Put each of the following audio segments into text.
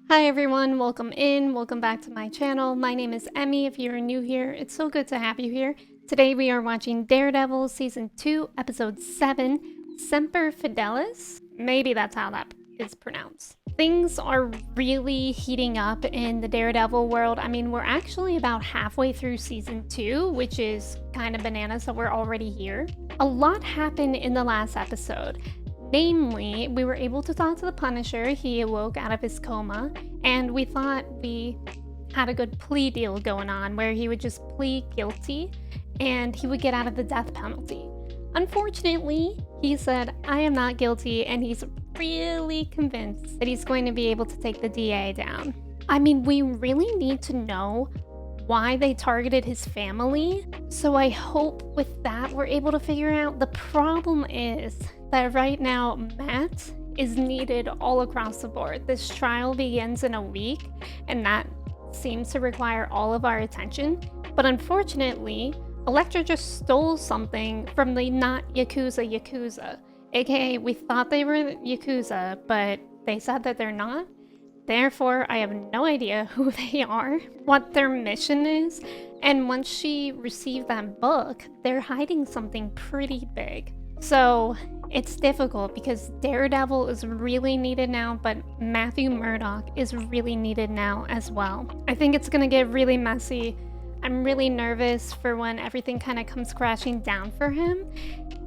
Hi everyone, welcome in, welcome back to my channel. My name is Emmy. If you're new here, it's so good to have you here. Today we are watching Daredevil Season 2, Episode 7, Semper Fidelis. Maybe that's how that is pronounced. Things are really heating up in the Daredevil world. I mean, we're actually about halfway through Season 2, which is kind of bananas that we're already here. A lot happened in the last episode. Namely, we were able to talk to the Punisher. He awoke out of his coma, and we thought we had a good plea deal going on where he would just plead guilty and he would get out of the death penalty. Unfortunately, he said, I am not guilty, and he's really convinced that he's going to be able to take the DA down. I mean, we really need to know why they targeted his family, so I hope with that we're able to figure out. The problem is that right now Matt is needed all across the board. This trial begins in a week, and that seems to require all of our attention. But unfortunately, Elektra just stole something from the not Yakuza, aka we thought they were Yakuza, but they said that they're not. Therefore, I have no idea who they are, what their mission is, and once she received that book, they're hiding something pretty big. So it's difficult because Daredevil is really needed now, but Matthew Murdock is really needed now as well. I think it's gonna get really messy. I'm really nervous for when everything kind of comes crashing down for him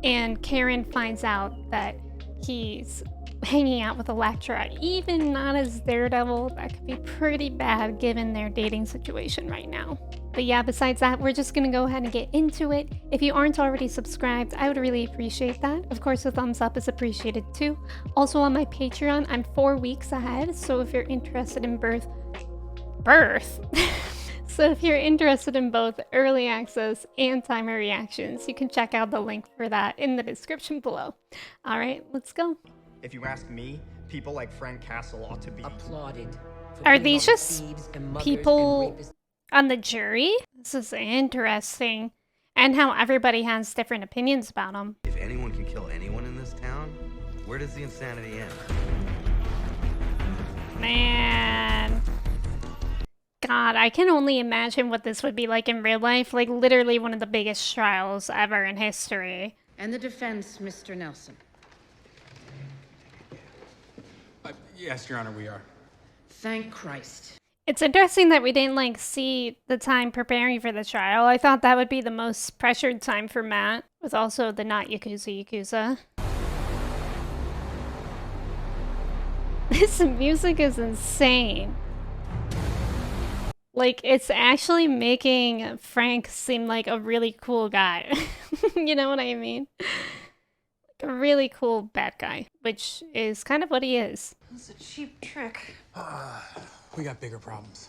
and Karen finds out that he's hanging out with Elektra, even not as Daredevil. That could be pretty bad given their dating situation right now. But yeah, besides that, we're just gonna go ahead and get into it. If you aren't already subscribed, I would really appreciate that. Of course, a thumbs up is appreciated too. Also on my Patreon, I'm 4 weeks ahead, so if you're interested in so if you're interested in both early access and timer reactions, you can check out the link for that in the description below. All right, let's go. If you ask me, people like Frank Castle ought to be applauded. Are these just people on the jury? This is interesting. And how everybody has different opinions about them. If anyone can kill anyone in this town, where does the insanity end? Man. God, I can only imagine what this would be like in real life. Like, literally one of the biggest trials ever in history. And the defense, Mr. Nelson. Yes, Your Honor, we are. Thank Christ. It's interesting that we didn't, like, see the time preparing for the trial. I thought that would be the most pressured time for Matt, with also the not Yakuza. This music is insane. Like, it's actually making Frank seem like a really cool guy. You know what I mean? A really cool bad guy, which is kind of what he is. That's a cheap trick. We got bigger problems,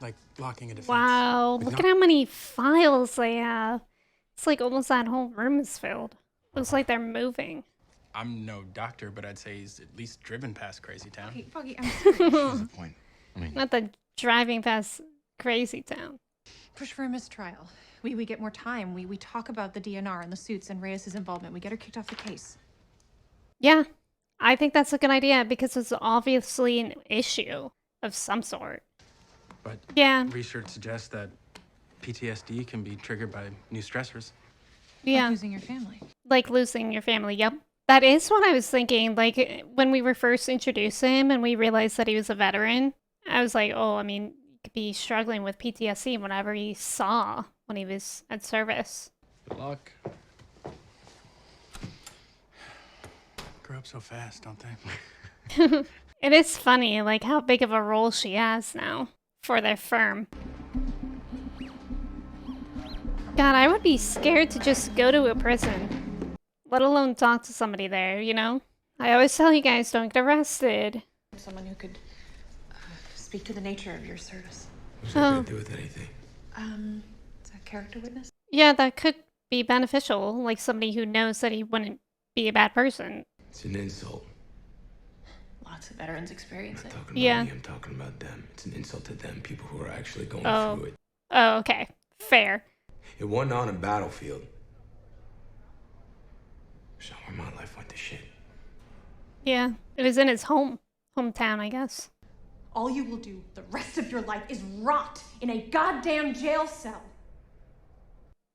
like locking a defense. Wow, look at how many files they have. It's like almost that whole room is filled. Looks like they're moving. I'm no doctor, but I'd say he's at least driven past Crazy Town. Foggy, I'm serious. What's the point? I mean, Not the driving past Crazy Town. Push for a mistrial. We get more time. We talk about the DNR and the suits and Reyes' involvement. We get her kicked off the case. Yeah, I think that's a good idea because it's obviously an issue of some sort. But Yeah, research suggests that PTSD can be triggered by new stressors. yeah. Losing your family. Like losing your family, yep. That is what I was thinking. Like, when we were first introduced to him and we realized that he was a veteran, I was like, oh, I mean, he could be struggling with PTSD whenever he saw when he was at service. Good luck. Grow up so fast, don't they? It is funny, like, how big of a role she has now for their firm. God, I would be scared to just go to a prison, let alone talk to somebody there, you know? I always tell you guys, don't get arrested. Someone who could speak to the nature of your service. what's that got to do with anything? Is that character witness? Yeah, that could be beneficial, like somebody who knows that he wouldn't be a bad person. It's an insult. Lots of veterans experience I'm it. not talking Yeah. about me, I'm talking about them. It's an insult to them, people who are actually going Oh. through it. Oh, okay. Fair. It wasn't on a battlefield. Somewhere my life went to shit. Yeah, it was in his hometown, I guess. All you will do the rest of your life is rot in a goddamn jail cell.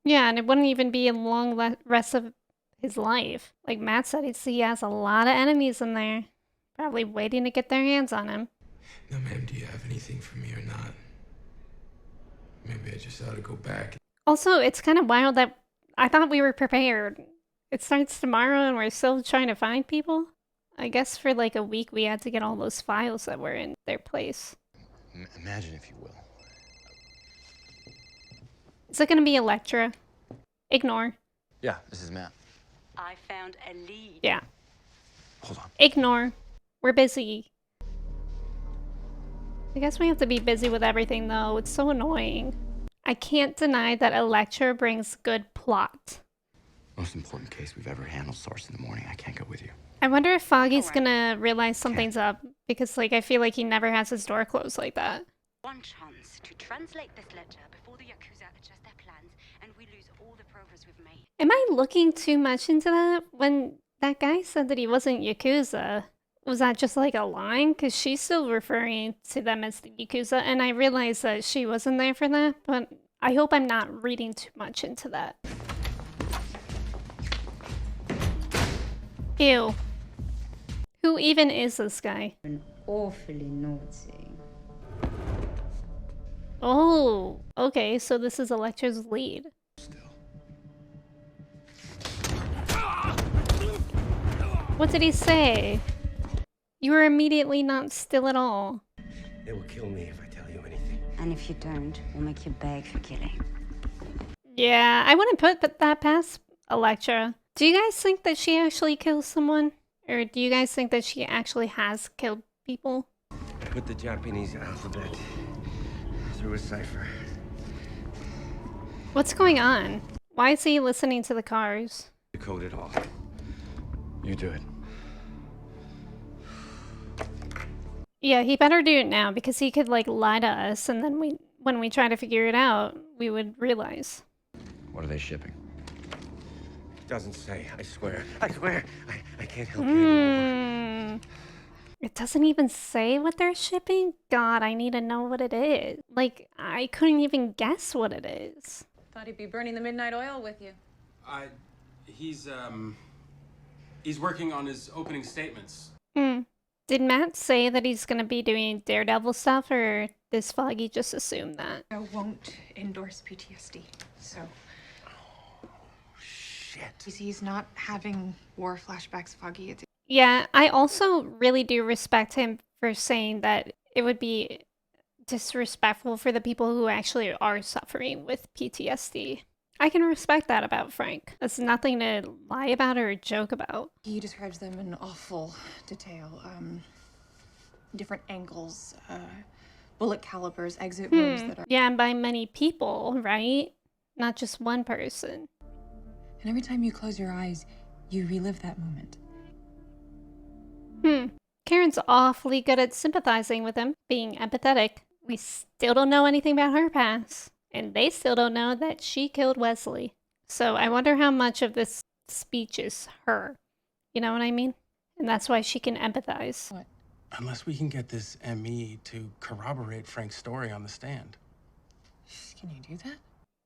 Yeah, and it wouldn't even be a long rest of his life. Like Matt said, he has a lot of enemies in there, probably waiting to get their hands on him. Now, ma'am, do you have anything for me or not? Maybe I just ought to go back. Also, it's kind of wild that I thought we were prepared. It starts tomorrow and we're still trying to find people. I guess for like a week we had to get all those files that were in their place. Imagine, if you will. Is it gonna be Elektra? Ignore. Yeah, this is Matt. I found a lead. Yeah. Hold on. Ignore. We're busy. I guess we have to be busy with everything though. It's so annoying. I can't deny that Elektra brings good plot. Most important case we've ever handled starts in the morning. I can't go with you. I wonder if Foggy's gonna realize something's up, because like I feel like he never has his door closed like that. One chance to translate this letter before the Yakuza adjust their plans and we lose all the progress we've made. Am I looking too much into that? When that guy said that he wasn't Yakuza, was that just like a line? Because she's still referring to them as the Yakuza, and I realized that she wasn't there for that, but I hope I'm not reading too much into that. Ew. Who even is this guy? Awfully naughty. Oh, okay, so this is Elektra's lead. What did he say? You were immediately not still at all. They will kill me if I tell you anything. And if you don't, we'll make you beg for killing. Yeah, I wouldn't put that past Elektra. Do you guys think that she actually kills someone? Or do you guys think that she actually has killed people? Put the Japanese alphabet through a cipher. What's going on? Why is he listening to the cars? Decode it all. You do it. Yeah, he better do it now, because he could like lie to us, and then when we try to figure it out, we would realize. What are they shipping? Doesn't say. I swear. I swear. I can't help you anymore. It doesn't even say what they're shipping? God, I need to know what it is. Like, I couldn't even guess what it is. Thought he'd be burning the midnight oil with you. He's working on his opening statements. Did Matt say that he's gonna be doing Daredevil stuff, or does Foggy just assume that? I won't endorse PTSD, so. Shit. He's not having war flashbacks, Foggy. Yeah, I also really do respect him for saying that it would be disrespectful for the people who actually are suffering with PTSD. I can respect that about Frank. That's nothing to lie about or joke about. He describes them in awful detail. Different angles, bullet calibers, exit wounds that are... Yeah, and by many people, right? Not just one person. And every time you close your eyes, you relive that moment. Karen's awfully good at sympathizing with him, being empathetic. We still don't know anything about her past. And they still don't know that she killed Wesley. So I wonder how much of this speech is her. You know what I mean? And that's why she can empathize. What? Unless we can get this emme to corroborate Frank's story on the stand. Can you do that?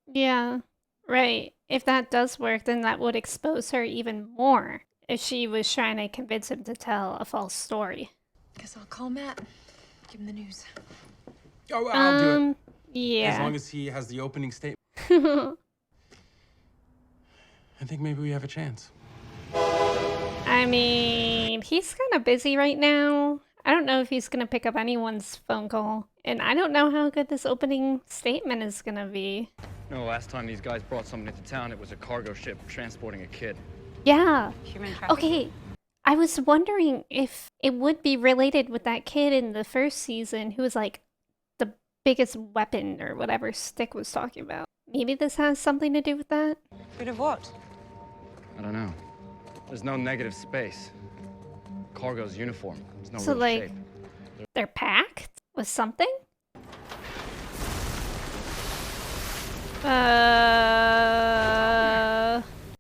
Yeah, right. If that does work, then that would expose her even more. If she was trying to convince him to tell a false story. Guess I'll call Matt. Give him the news. Oh, I'll do it. Yeah. As long as he has the opening statement. I think maybe we have a chance. I mean, he's kind of busy right now. I don't know if he's going to pick up anyone's phone call. And I don't know how good this opening statement is going to be. No, last time these guys brought something into town, it was a cargo ship transporting a kid. Yeah. Human trafficking. Okay. I was wondering if it would be related with that kid in the first season who was like the biggest weapon or whatever Stick was talking about. Maybe this has something to do with that? Bit of what? I don't know. There's no negative space. Cargo's uniform. There's no So real like, shape. they're packed with something?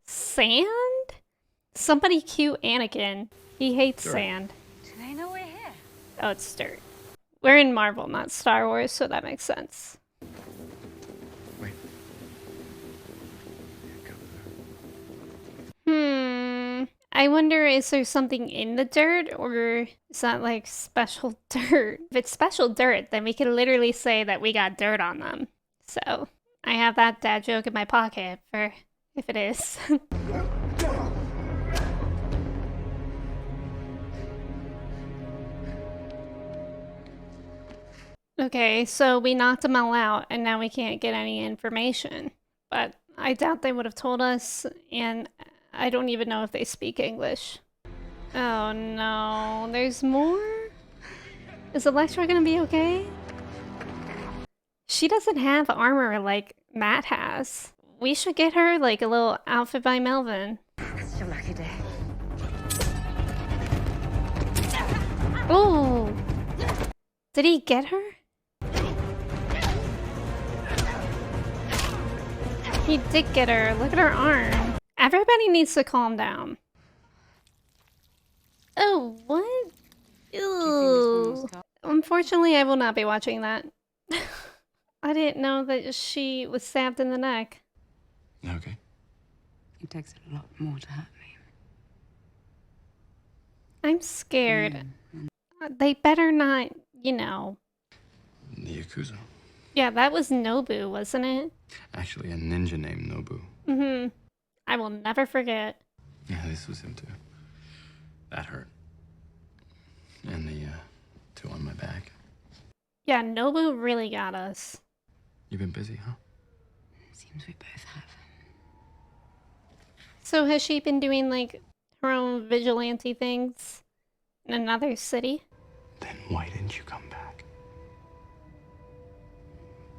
Sand? Somebody cue Anakin. He hates Sure. sand. Do they know we're here? Oh, it's dirt. We're in Marvel, not Star Wars, so that makes sense. Wait. I wonder, is there something in the dirt, or is that like special dirt? If it's special dirt, then we can literally say that we got dirt on them. So I have that dad joke in my pocket for if it is. Okay, so we knocked them all out, and now we can't get any information. But I doubt they would have told us, and I don't even know if they speak English. Oh no, there's more? Is Elektra gonna be okay? She doesn't have armor like Matt has. We should get her like a little outfit by Melvin. It's your lucky day. Oh! Did he get her? He did get her. Look at her arm. Everybody needs to calm down. Oh, what? Ew. Unfortunately, I will not be watching that. I didn't know that she was stabbed in the neck. Okay. It takes a lot more to hurt me. I'm scared. They better not, you know. The Yakuza. Yeah, that was Nobu, wasn't it? Actually, a ninja named Nobu. Mm-hmm. I will never forget. Yeah, this was him too. That hurt. And the two on my back. Yeah, Nobu really got us. You've been busy, huh? Seems we both have. So has she been doing like her own vigilante things in another city? Then why didn't you come back?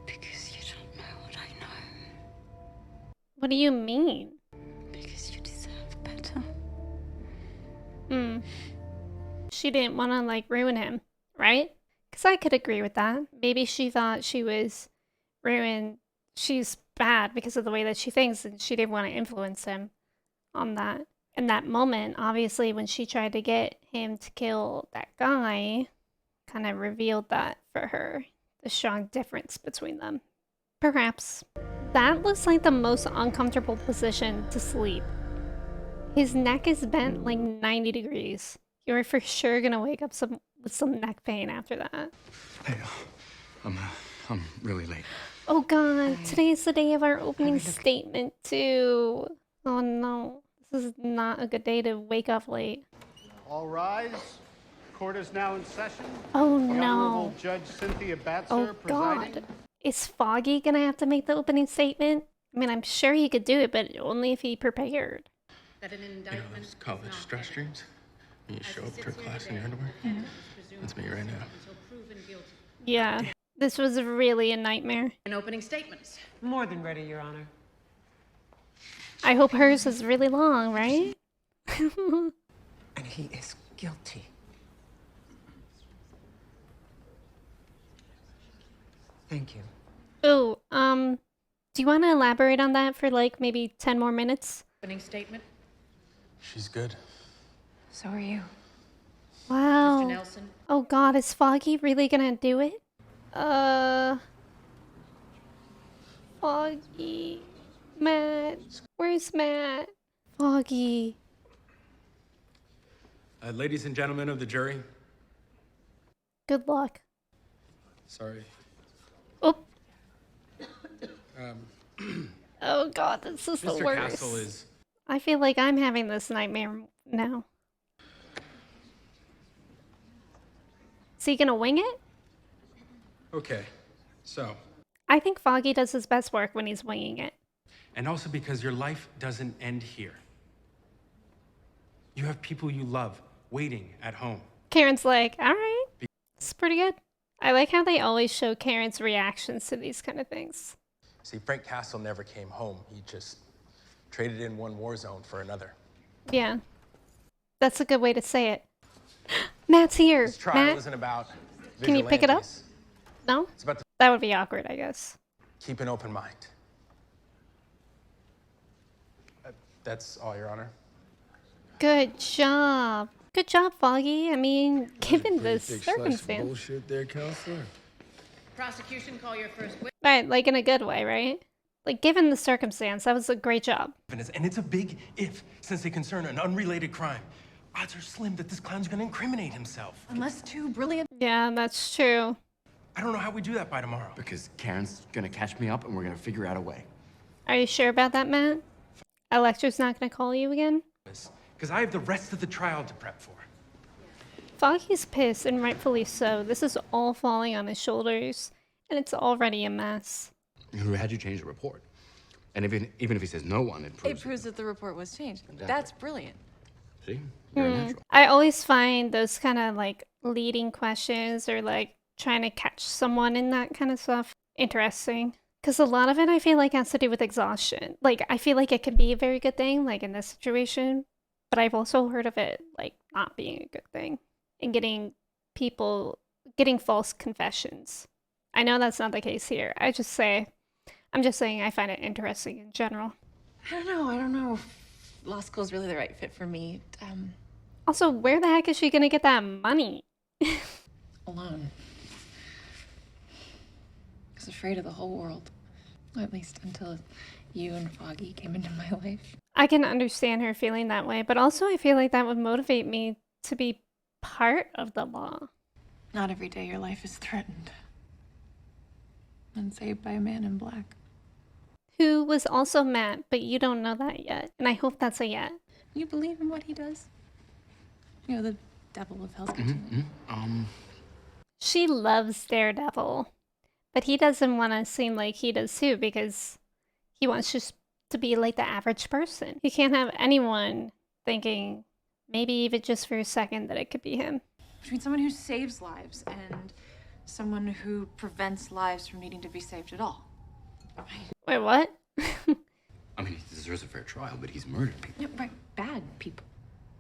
Because you don't know what I know. What do you mean? Because you deserve better. She didn't want to like ruin him, right? Because I could agree with that. Maybe she thought she was ruined. She's bad because of the way that she thinks, and she didn't want to influence him on that. In that moment, obviously, when she tried to get him to kill that guy, kind of revealed that for her, the strong difference between them. Perhaps. That looks like the most uncomfortable position to sleep. His neck is bent like 90 degrees. You're for sure gonna wake up with some neck pain after that. Hey, I'm really late. Oh god, today's the day of our opening statement too. Oh no, this is not a good day to wake up late. All rise. Court is now in session. Oh The no. Honorable Judge Cynthia Batzer presiding. God. Is Foggy gonna have to make the opening statement? I mean, I'm sure he could do it, but only if he prepared. That an You know indictment those college stress dreams? When you show up for class in your underwear? That's me right now. until proven guilty. Yeah, this was really a nightmare. An opening statement. More than ready, Your Honor. I hope hers is really long, right? And he is guilty. Thank you. Oh, do you want to elaborate on that for like maybe 10 more minutes? Opening statement. She's good. So are you. Wow. Mr. Nelson. Oh god, is Foggy really gonna do it? Foggy. Matt. Where's Matt? Foggy. Ladies and gentlemen of the jury. Good luck. Sorry. Oh. Oh god, this is the Mr. worst. Castle is... I feel like I'm having this nightmare now. Is he gonna wing it? Okay, so... I think Foggy does his best work when he's winging it. And also because your life doesn't end here. You have people you love waiting at home. Karen's like, alright. It's pretty good. I like how they always show Karen's reactions to these kind of things. See, Frank Castle never came home. He just traded in one war zone for another. Yeah. That's a good way to say it. Matt's here. This trial Matt, isn't about can you pick it up? vigilantes. No? It's about That would be awkward, I guess. keep an open mind. That's all, Your Honor. Good job. Good job, Foggy. I mean, given the Big slice of circumstance. bullshit there, counselor. Prosecution, call your first witness. Right, like in a good way, right? Like, given the circumstance, that was a great job. And it's a big if, since they concern an unrelated crime. Odds are slim that this clown's gonna incriminate himself. Unless two brilliant. Yeah, that's true. I don't know how we do that by tomorrow. Because Karen's gonna catch me up and we're gonna figure out a way. Are you sure about that, Matt? Elektra's not gonna call you again? Because I have the rest of the trial to prep for. Foggy's pissed, and rightfully so. This is all falling on his shoulders, and it's already a mess. Who had you change the report? And even if he says no one, it proves that the report was changed. Exactly. That's brilliant. See? Very natural. I always find those kind of like leading questions or like trying to catch someone in that kind of stuff interesting. Because a lot of it I feel like has to do with exhaustion. Like, I feel like it could be a very good thing, like in this situation, but I've also heard of it like not being a good thing and getting false confessions. I know that's not the case here. I'm just saying I find it interesting in general. I don't know if law school is really the right fit for me. Also, where the heck is she gonna get that money? Alone. I was afraid of the whole world. At least until you and Foggy came into my life. I can understand her feeling that way, but also I feel like that would motivate me to be part of the law. Not every day your life is threatened. And saved by a man in black. Who was also Matt, but you don't know that yet. And I hope that's a yet. You believe in what he does? You know, the devil of Hell's Kitchen. She loves Daredevil, but he doesn't want to seem like he does too because he wants just to be like the average person. He can't have anyone thinking, maybe even just for a second, that it could be him. Between someone who saves lives and someone who prevents lives from needing to be saved at all. Wait, what? I mean, he deserves a fair trial, but he's murdered people. Yeah, right. Bad people.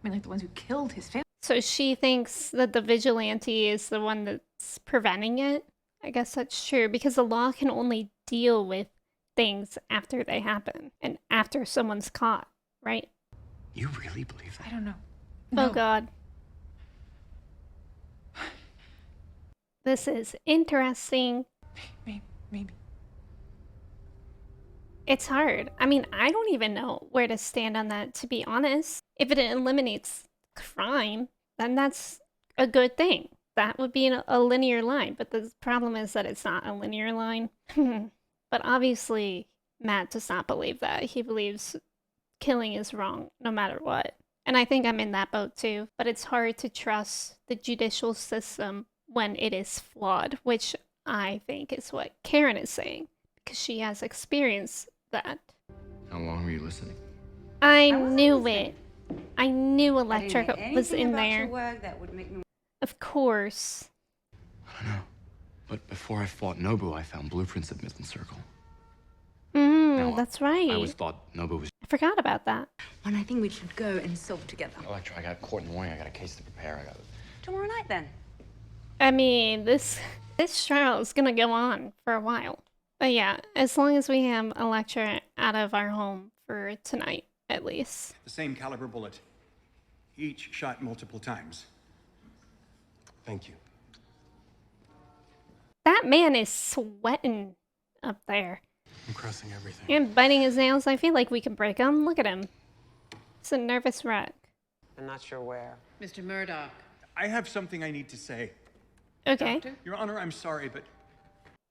I mean, like the ones who killed his family. So she thinks that the vigilante is the one that's preventing it? I guess that's true, because the law can only deal with things after they happen and after someone's caught, right? You really believe that? I don't know. Oh, God. This is interesting. Maybe. It's hard. I mean, I don't even know where to stand on that, to be honest. If it eliminates crime, then that's a good thing. That would be a linear line, but the problem is that it's not a linear line. But obviously, Matt does not believe that. He believes killing is wrong, no matter what. And I think I'm in that boat too, but it's hard to trust the judicial system when it is flawed, which I think is what Karen is saying, because she has experienced that. How long were you listening? I knew it. I knew Elektra was in there. That would make me... Of course. I don't know. But before I fought Nobu, I found blueprints of Midland Circle. That's right. I always thought Nobu was... I forgot about that. And I think we should go and solve together. Elektra, I got court in the morning. I got a case to prepare. I got... Tomorrow night, then. I mean, this trial is gonna go on for a while. But yeah, as long as we have Elektra out of our home for tonight, at least. The same caliber bullet. Each shot multiple times. Thank you. That man is sweating up there. I'm crossing everything. And biting his nails. I feel like we can break him. Look at him. It's a nervous wreck. I'm not sure where. Mr. Murdoch. I have something I need to say. Okay. Doctor? Your Honor, I'm sorry, but...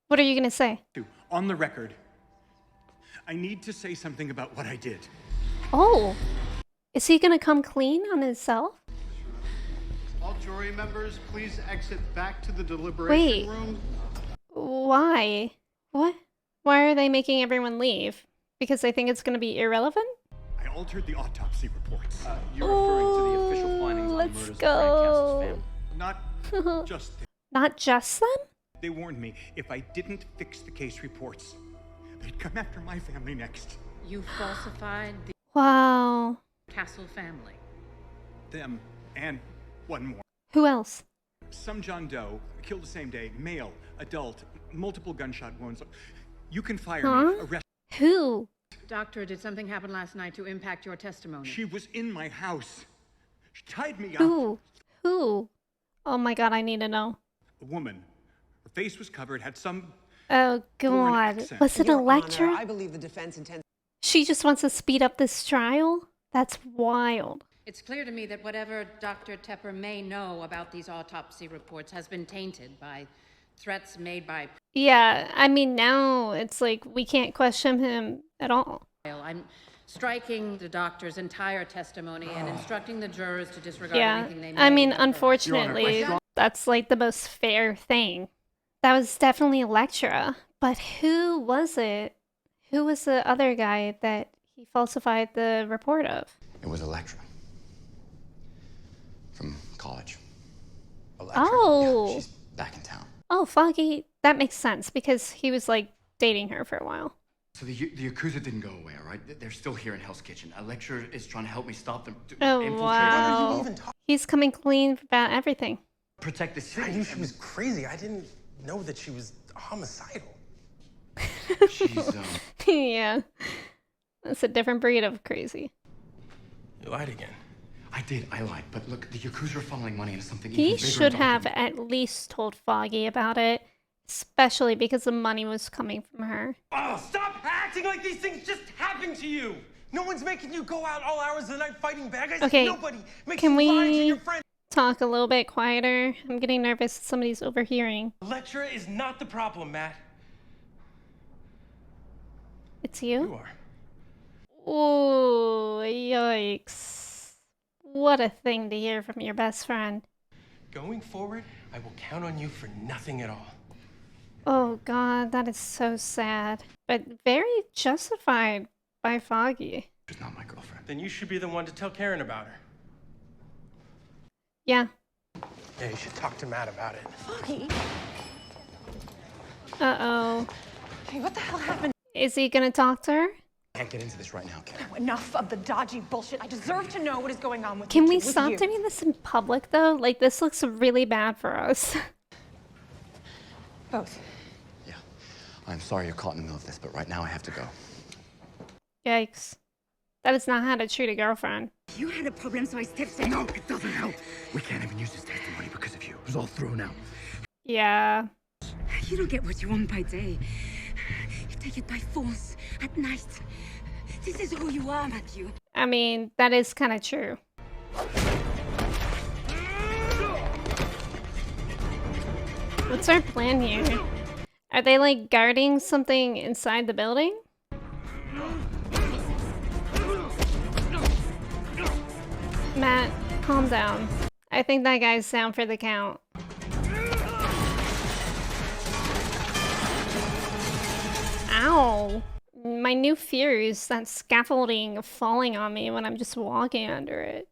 What are you gonna say? On the record, I need to say something about what I did. Oh. Is he gonna come clean on himself? All jury members, please exit back to the deliberation room. Why? What? Why are they making everyone leave? Because they think it's gonna be irrelevant? I altered the autopsy reports. You're referring to the official findings on the murders of Frank Castle's family. Not just them. Not just them? They warned me if I didn't fix the case reports, they'd come after my family next. You falsified the Wow. Castle family. Them and one more. Who else? Some John Doe, killed the same day, male, adult, multiple gunshot wounds. You can fire me, arrest. Who? Doctor, did something happen last night to impact your testimony? She was in my house. She tied me up. Who? Who? Oh my god, I need to know. A woman. Her face was covered, had some... Oh god. accent. Was it Your Elektra? Honor, I believe the defense intends... She just wants to speed up this trial? That's wild. It's clear to me that whatever Dr. Tepper may know about these autopsy reports has been tainted by threats made by... Yeah, I mean, now it's like we can't question him at all. I'm striking the doctor's entire testimony and instructing the jurors to disregard Yeah, anything they may I mean, have heard. unfortunately, that's like the most fair thing. That was definitely Elektra, but who was it? Who was the other guy that he falsified the report of? It was Elektra. From college. Oh! Yeah, she's back in town. Oh, Foggy. That makes sense because he was like dating her for a while. So the Yakuza didn't go away, all right? They're still here in Hell's Kitchen. Elektra is trying to help me stop them. Oh, infiltrate. wow. He's coming clean about everything. Protect the city. I knew she was crazy. I didn't know that she was homicidal. She's, Yeah. That's a different breed of crazy. You lied again. I did. I lied. But look, the Yakuza are funneling money into something He even bigger. should have at least told Foggy about it, especially because the money was coming from her. Oh, stop acting like these things just happen to you. No one's making you go out all hours of the night fighting bad guys. Okay, Nobody makes can you lie to we your friends. talk a little bit quieter? I'm getting nervous somebody's overhearing. Elektra is not the problem, Matt. It's you? You are. Oh, yikes. What a thing to hear from your best friend. Going forward, I will count on you for nothing at all. Oh god, that is so sad. But very justified by Foggy. She's not my girlfriend. Then you should be the one to tell Karen about her. Yeah. Yeah, you should talk to Matt about it. Foggy? Uh-oh. Hey, what the hell happened? Is he gonna talk to her? I can't get into this right now, Karen. Enough of the dodgy bullshit. I deserve to know what is going on with Can you we two, with stop you. doing this in public, though? Like, this looks really bad for us. Both. Yeah. I'm sorry you're caught in the middle of this, but right now I have to go. Yikes. That is not how to treat a girlfriend. You had a problem, so I stepped in. No, it doesn't help. We can't even use this testimony because of you. It was all thrown out. Yeah. You don't get what you want by day. You take it by force at night. This is who you are, Matthew. I mean, that is kind of true. What's our plan here? Are they like guarding something inside the building? Matt, calm down. I think that guy's down for the count. Ow. My new fear is that scaffolding falling on me when I'm just walking under it.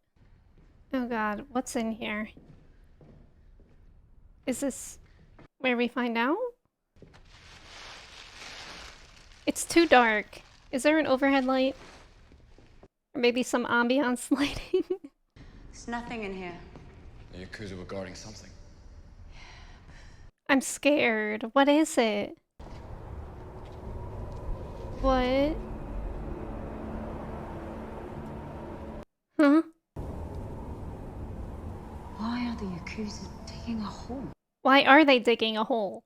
Oh god, what's in here? Is this where we find out? It's too dark. Is there an overhead light? Or maybe some ambiance lighting? There's nothing in here. The Yakuza were guarding something. I'm scared. What is it? What? Huh? Why are the Yakuza digging a hole? Why are they digging a hole?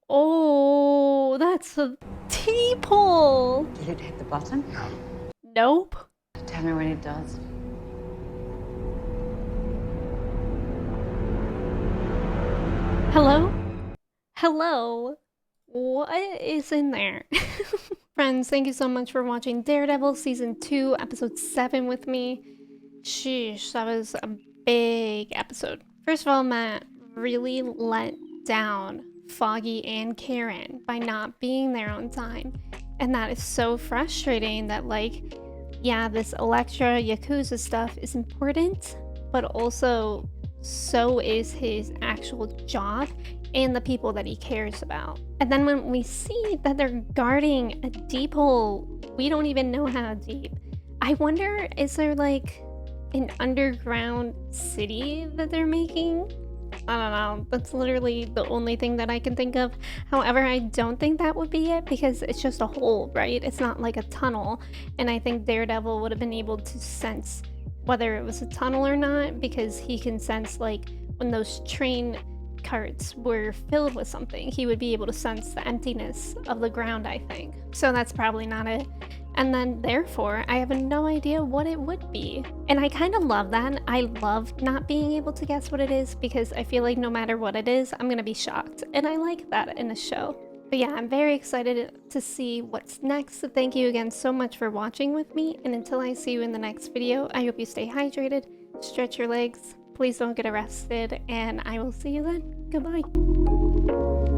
Oh, that's a T-pole. Did it hit the bottom? No. Nope. Tell me when it does. Hello? Hello? What is in there? Friends, thank you so much for watching Daredevil Season 2, Episode 7 with me. Sheesh, that was a big episode. First of all, Matt really let down Foggy and Karen by not being there on time. And that is so frustrating that, like, yeah, this Elektra Yakuza stuff is important, but also so is his actual job and the people that he cares about. And then when we see that they're guarding a deep hole, we don't even know how deep. I wonder, is there like an underground city that they're making? I don't know. That's literally the only thing that I can think of. However, I don't think that would be it because it's just a hole, right? It's not like a tunnel. And I think Daredevil would have been able to sense whether it was a tunnel or not because he can sense like when those train carts were filled with something, he would be able to sense the emptiness of the ground, I think. So that's probably not it. And then therefore, I have no idea what it would be. And I kind of love that. I love not being able to guess what it is because I feel like no matter what it is, I'm gonna be shocked. And I like that in a show. But yeah, I'm very excited to see what's next. So thank you again so much for watching with me. And until I see you in the next video, I hope you stay hydrated, stretch your legs, please don't get arrested, and I will see you then. Goodbye.